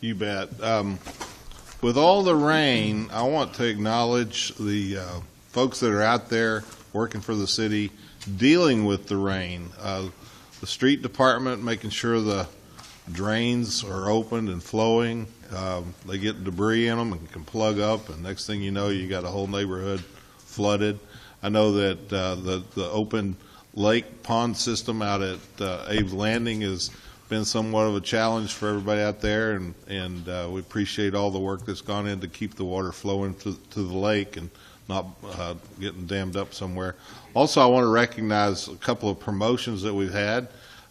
You bet. With all the rain, I want to acknowledge the folks that are out there working for the city, dealing with the rain. The street department making sure the drains are opened and flowing. They get debris in them and can plug up, and next thing you know, you got a whole neighborhood flooded. I know that the open lake pond system out at Abe's Landing has been somewhat of a challenge for everybody out there, and we appreciate all the work that's gone in to keep the water flowing to the lake and not getting dammed up somewhere. Also, I want to recognize a couple of promotions that we've had.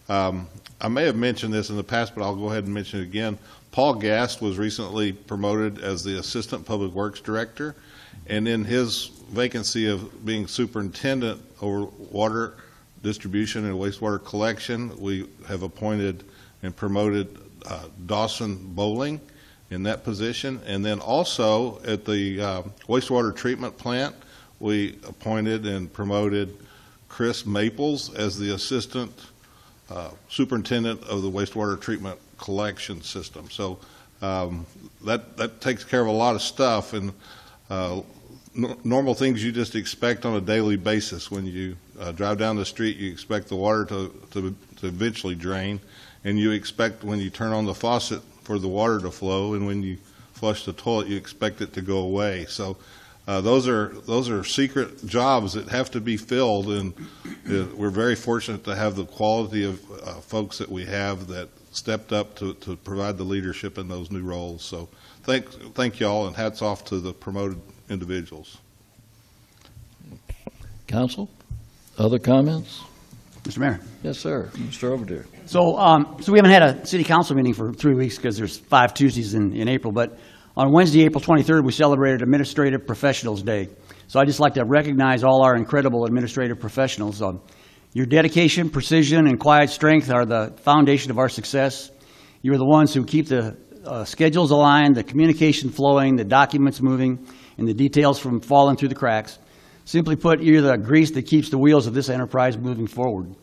I may have mentioned this in the past, but I'll go ahead and mention it again. Paul Gast was recently promoted as the Assistant Public Works Director, and in his vacancy of being Superintendent over water distribution and wastewater collection, we have appointed and promoted Dawson Bowling in that position. And then also at the wastewater treatment plant, we appointed and promoted Chris Maples as the Assistant Superintendent of the wastewater treatment collection system. So that takes care of a lot of stuff, and normal things you just expect on a daily basis. When you drive down the street, you expect the water to eventually drain, and you expect when you turn on the faucet for the water to flow, and when you flush the toilet, you expect it to go away. So those are secret jobs that have to be filled, and we're very fortunate to have the quality of folks that we have that stepped up to provide the leadership in those new roles. So thank you all, and hats off to the promoted individuals. Council, other comments? Mr. Mayor. Yes, sir. Mr. Overdeer. So we haven't had a city council meeting for 3 weeks because there's 5 Tuesdays in April, but on Wednesday, April 23rd, we celebrated Administrative Professionals Day. So I'd just like to recognize all our incredible administrative professionals. Your dedication, precision, and quiet strength are the foundation of our success. You are the ones who keep the schedules aligned, the communication flowing, the documents moving, and the details from falling through the cracks. Simply put, you're the grease that keeps the wheels of this enterprise moving forward.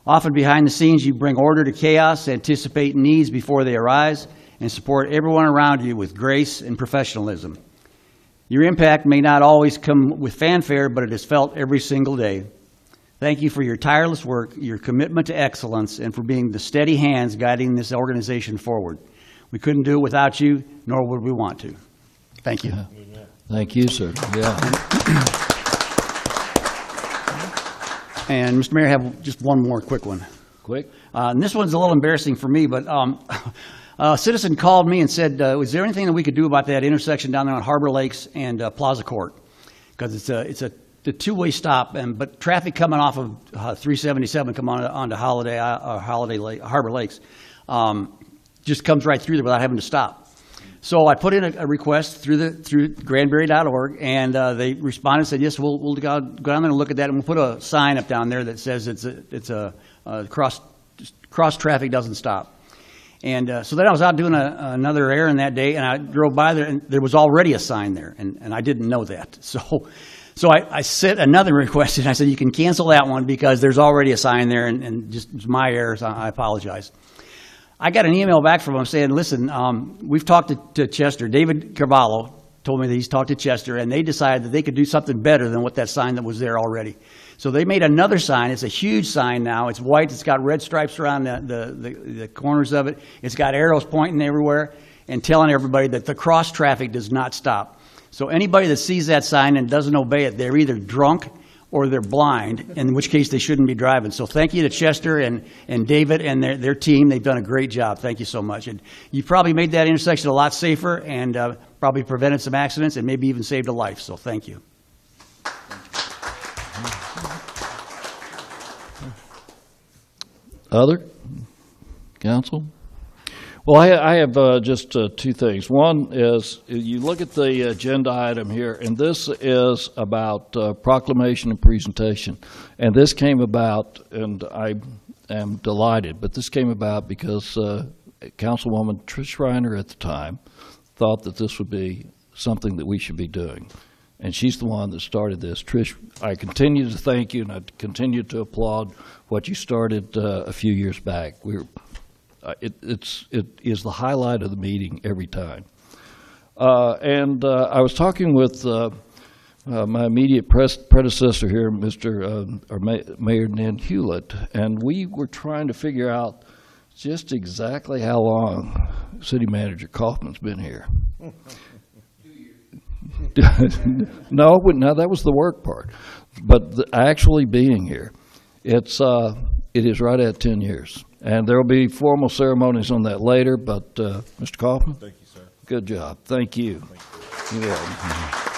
Often behind the scenes, you bring order to chaos, anticipate needs before they arise, and support everyone around you with grace and professionalism. Your impact may not always come with fanfare, but it is felt every single day. Thank you for your tireless work, your commitment to excellence, and for being the steady hands guiding this organization forward. We couldn't do it without you, nor would we want to. Thank you. Thank you, sir. Yeah. And Mr. Mayor, I have just one more quick one. Quick? And this one's a little embarrassing for me, but a citizen called me and said, was there anything that we could do about that intersection down there on Harbor Lakes and Plaza Court? Because it's a two-way stop, but traffic coming off of 377 coming onto Harbor Lakes just comes right through there without having to stop. So I put in a request through Granbury.org, and they responded and said, yes, we'll go down there and look at that, and we'll put a sign up down there that says it's a cross traffic doesn't stop. And so then I was out doing another errand that day, and I drove by there, and there was already a sign there, and I didn't know that. So I sent another request, and I said, you can cancel that one because there's already a sign there, and just it's my error, so I apologize. I got an email back from him saying, listen, we've talked to Chester. David Carvalho told me that he's talked to Chester, and they decided that they could do something better than what that sign that was there already. So they made another sign. It's a huge sign now. It's white. It's got red stripes around the corners of it. It's got arrows pointing everywhere and telling everybody that the cross traffic does not stop. So anybody that sees that sign and doesn't obey it, they're either drunk or they're blind, in which case they shouldn't be driving. So thank you to Chester and David and their team. They've done a great job. Thank you so much. And you probably made that intersection a lot safer and probably prevented some accidents and maybe even saved a life. So thank you. Other? Council? Well, I have just 2 things. One is you look at the agenda item here, and this is about proclamation and presentation. And this came about, and I am delighted, but this came about because Councilwoman Trish Reiner at the time thought that this would be something that we should be doing. And she's the one that started this. Trish, I continue to thank you, and I continue to applaud what you started a few years back. We're it is the highlight of the meeting every time. I was talking with my immediate predecessor here, Mayor Nan Hewlett, and we were trying to figure out just exactly how long City Manager Coffman's been here. 2 years. No, that was the work part. But actually being here, it is right at 10 years. And there will be formal ceremonies on that later, but Mr. Coffman? Thank you, sir. Good job. Thank you. You're welcome.